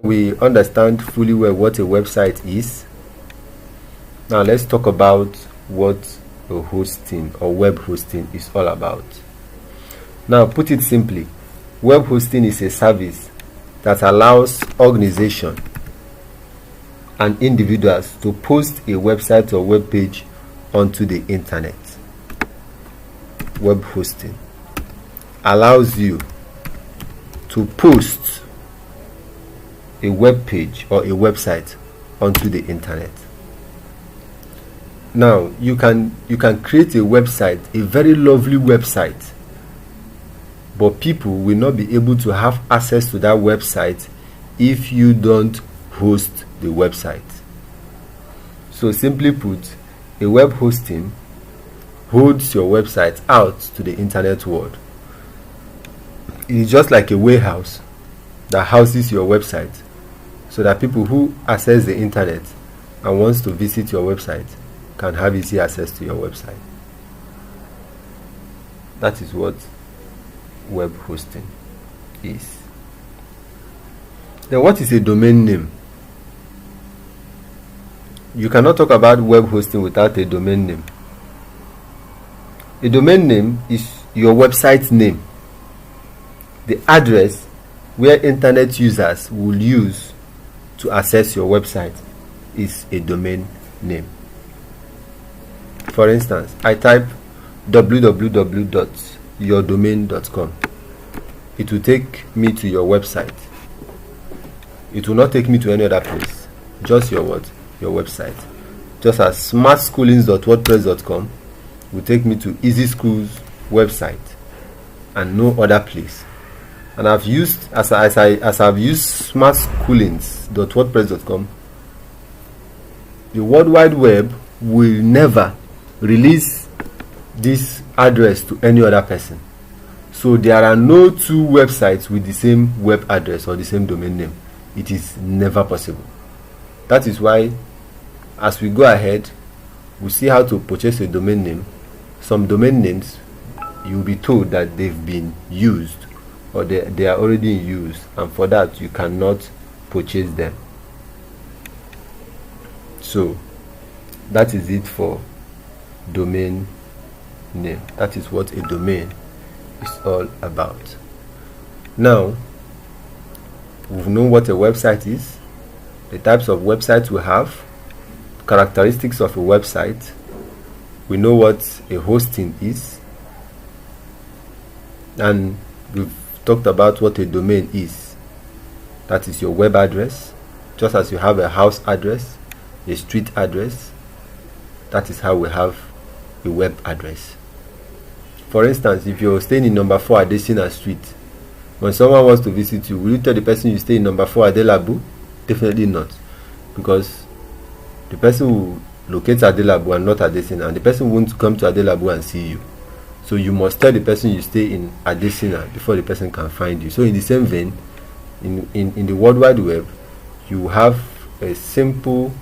we understand fully well what a website is, now let's talk about what a hosting or web hosting is all about. Now, put it simply, web hosting is a service that allows organizations and individuals to post a website or web page onto the internet. Web hosting allows you to post a web page or a website onto the internet. Now, you can create a website, a very lovely website, but people will not be able to have access to that website if you don't host the website. So simply put, a web hosting holds your website out to the internet world. It is just like a warehouse that houses your website, so that people who access the internet and wants to visit your website can have easy access to your website. That is what web hosting is. Then what is a domain name? You cannot talk about web hosting without a domain name. A domain name is your website name, the address where internet users will use to access your website is a domain name. For instance, I type www.yourdomain.com. It will take me to your website. It will not take me to any other place, just your website. Just as smartschoolings.wordpress.com will take me to Easy Schools website and no other place. And I've used as I've used smartschoolings.wordpress.com, the World Wide Web will never release this address to any other person. So there are no two websites with the same web address or the same domain name. It is never possible. That is why, as we go ahead, we see how to purchase a domain name. Some domain names, you'll be told that they've been used or they are already in use, and for that you cannot purchase them. So that is it for domain name. That is what a domain is all about. Now we've known what a website is, the types of websites we have, characteristics of a website. We know what a hosting is, and we've talked about what a domain is. That is your web address. Just as you have a house address, a street address, that is how we have a web address. For instance, if you're staying in number 4 Adesina Street, when someone wants to visit you, will you tell the person you stay in number 4 Adelabu? Definitely not, because the person will locate Adelabu and not Adesina, and the person won't come to Adelabu and see you. So you must tell the person you stay in Adesina before the person can find you. So in the same vein, in the World Wide Web, you have a simple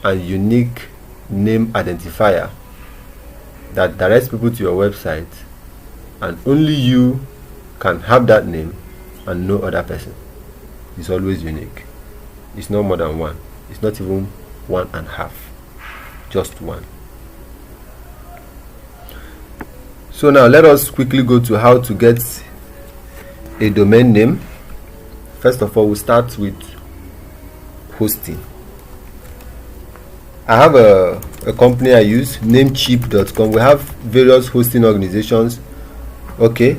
and unique name identifier that directs people to your website, and only you can have that name and no other person. It's always unique. It's not more than one. It's not even 1.5, just one. So now let us quickly go to how to get a domain name. First of all, we start with hosting. I have a company I use, namecheap.com. We have various hosting organizations. Okay,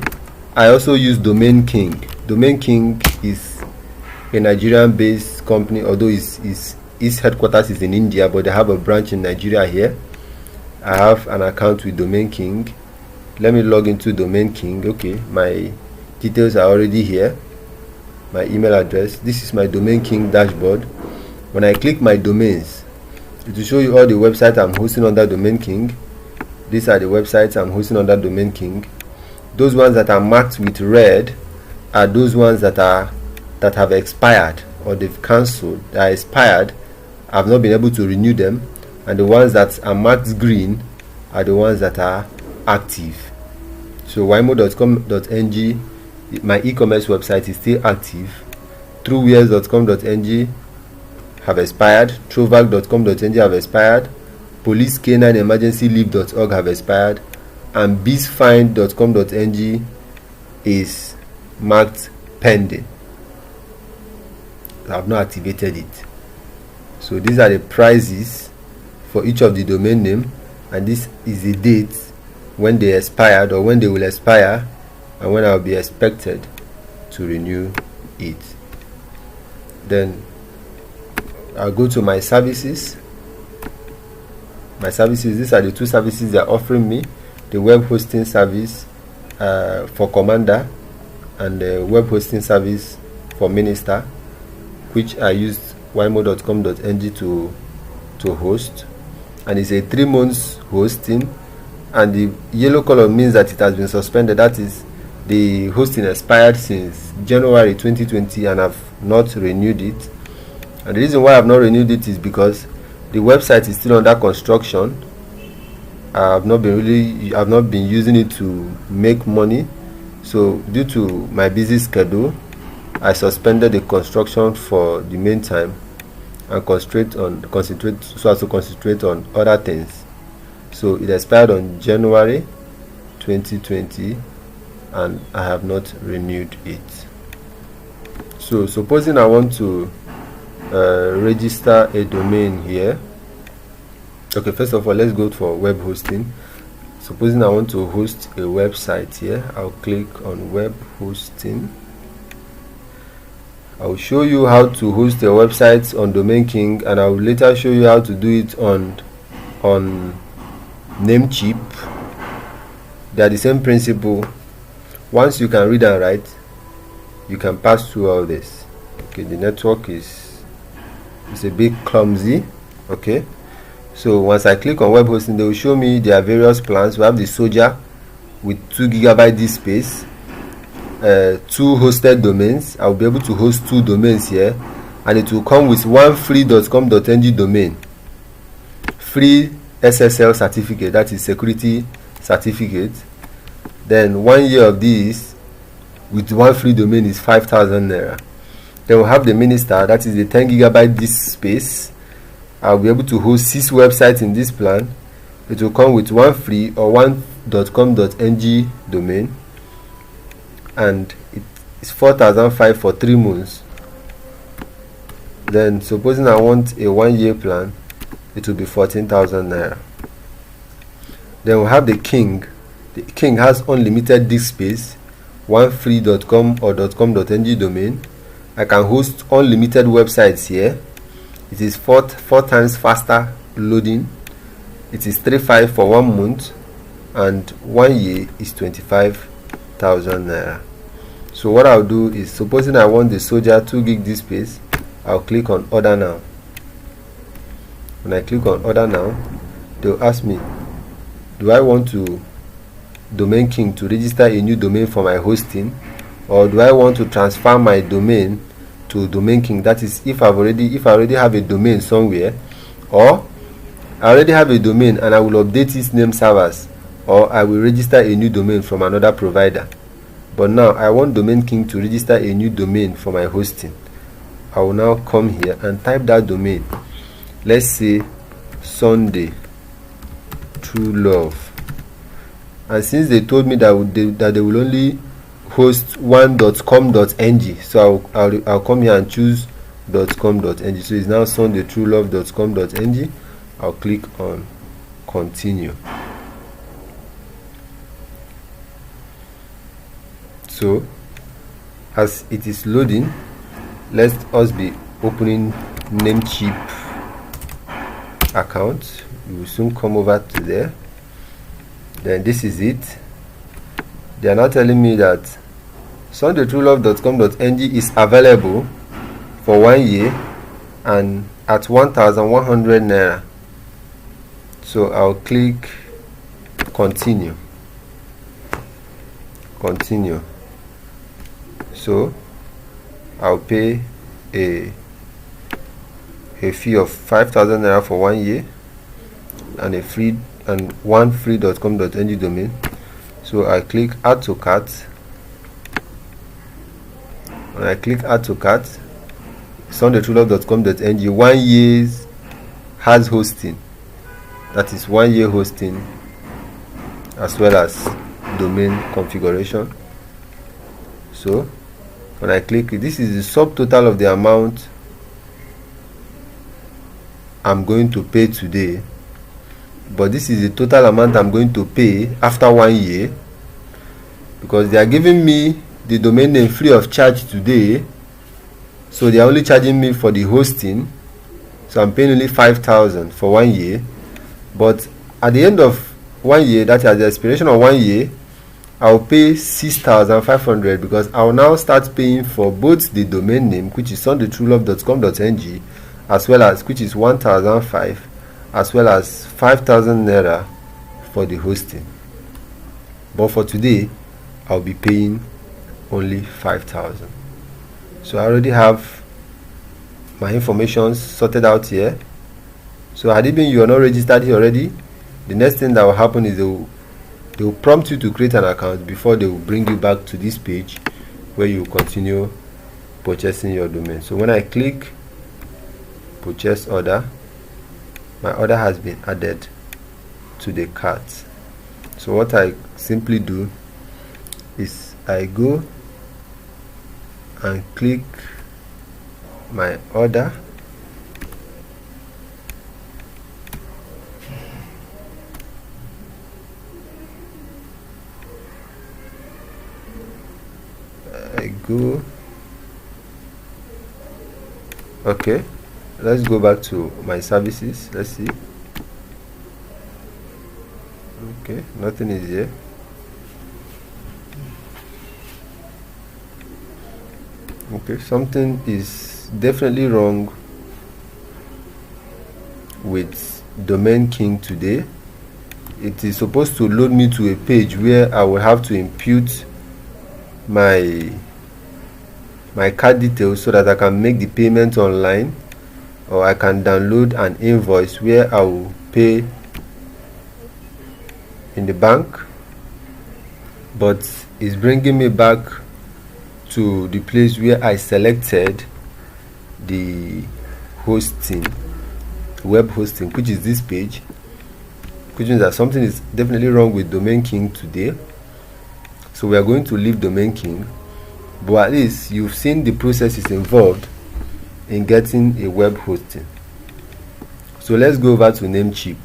I also use Domain King. Domain King is a Nigerian based company, although its headquarters is in India, but they have a branch in Nigeria here. I have an account with Domain King. Let me log into Domain King. Okay, my details are already here. My email address. This is my Domain King dashboard. When I click my domains, it will show you all the websites I'm hosting under Domain King. These are the websites I'm hosting under Domain King. Those ones that are marked with red are those ones that have expired or they've cancelled. They are expired. I've not been able to renew them, and the ones that are marked green are the ones that are active. So wimo.com.ng, my e-commerce website, is still active. truewears.com.ng have expired, trovac.com.ng have expired, policecanine-emergency-leave.org have expired, and bizfind.com.ng is marked pending. I have not activated it. So these are the prices for each of the domain name, and this is the date when they expired or when they will expire, and when I will be expected to renew it. Then I'll go to my services. These are the two services they are offering me: the web hosting service for Commander and the web hosting service for Minister, which I used ymo.com.ng to host, and it's a 3 months hosting, and the yellow color means that it has been suspended. That is, the hosting expired since January 2020 and I've not renewed it. And the reason why I've not renewed it is because the website is still under construction. I've not been using it to make money, so due to my busy schedule, I suspended the construction for the meantime and concentrate on other things. So it expired on January 2020 and I have not renewed it. So supposing I want to register a domain here. Okay, first of all, let's go for web hosting. Supposing I want to host a website here, I'll click on web hosting. I'll show you how to host a website on Domain King, and I'll later show you how to do it on Namecheap. They are the same principle. Once you can read and write, you can pass through all this. Okay, the network is a bit clumsy. Okay, so once I click on web hosting, they will show me their various plans. We have the Soldier with 2 GB disk space, 2 hosted domains. I'll be able to host 2 domains here, and it will come with one free.com.ng domain, free SSL certificate, that is security certificate. Then 1 year of this with one free domain is 5,000 naira. Then we'll have the Minister, that is the 10 GB disk space. I'll be able to host 6 websites in this plan. It will come with one free or one.com.ng domain, and it's 4,500 for 3 months. Then supposing I want a 1 year plan, it will be 14,000 naira. Then we'll have the King. The King has unlimited disk space, one free.com or .com.ng domain. I can host unlimited websites here. It is 4 times faster loading. It is 3,500 for 1 month, and 1 year is 25,000 naira. So what I'll do is, supposing I want the Soldier 2 gig disk space, I'll click on Order Now. When I click on Order Now, they'll ask me, do I want to Domain King to register a new domain for my hosting, or do I want to transfer my domain to Domain King? That is, if I already have a domain somewhere, or I already have a domain and I will update its name servers, or I will register a new domain from another provider. But now I want Domain King to register a new domain for my hosting. I will now come here and type that domain. Let's say Sunday True Love. And since they told me that they will only host one.com.ng, so I'll come here and choose .com.ng. So it's now sundaytruelove.com.ng. I'll click on continue. So as it is loading, let us be opening Namecheap account. We will soon come over to there. Then this is it. They are now telling me that sundaytruelove.com.ng is available for 1 year and at 1,100 naira. So I'll click continue. So I'll pay a fee of 5,000 naira for 1 year and one free.com.ng domain. So I click add to cart. When I click add to cart, sundaytruelove.com.ng. 1 year has hosting, that is 1 year hosting, as well as domain configuration. So when I click it, this is the subtotal of the amount I'm going to pay today, but this is the total amount I'm going to pay after 1 year, because they are giving me the domain name free of charge today, so they are only charging me for the hosting. So I'm paying only 5,000 for 1 year, but at the end of 1 year, that is at the expiration of 1 year, I'll pay 6,500, because I'll now start paying for both the domain name, which is sundaytruelove.com.ng, as well as, which is 1,005, as well as 5,000 naira for the hosting. But for today, I'll be paying only 5,000. So I already have my information sorted out here. So had it been you are not registered here already, the next thing that will happen is they will prompt you to create an account before they will bring you back to this page where you continue purchasing your domain. So when I click purchase order, my order has been added to the cart. So what I simply do is I go and click my order, I go, okay, let's go back to my services. Let's see. Okay, nothing is here. Okay, something is definitely wrong with Domain King today. It is supposed to load me to a page where I will have to input my card details so that I can make the payment online, or I can download an invoice where I will pay in the bank. But it's bringing me back to the place where I selected the hosting, web hosting, which is this page, which means that something is definitely wrong with Domain King today. So we are going to leave Domain King, but at least you've seen the processes involved in getting a web hosting. So let's go over to Namecheap.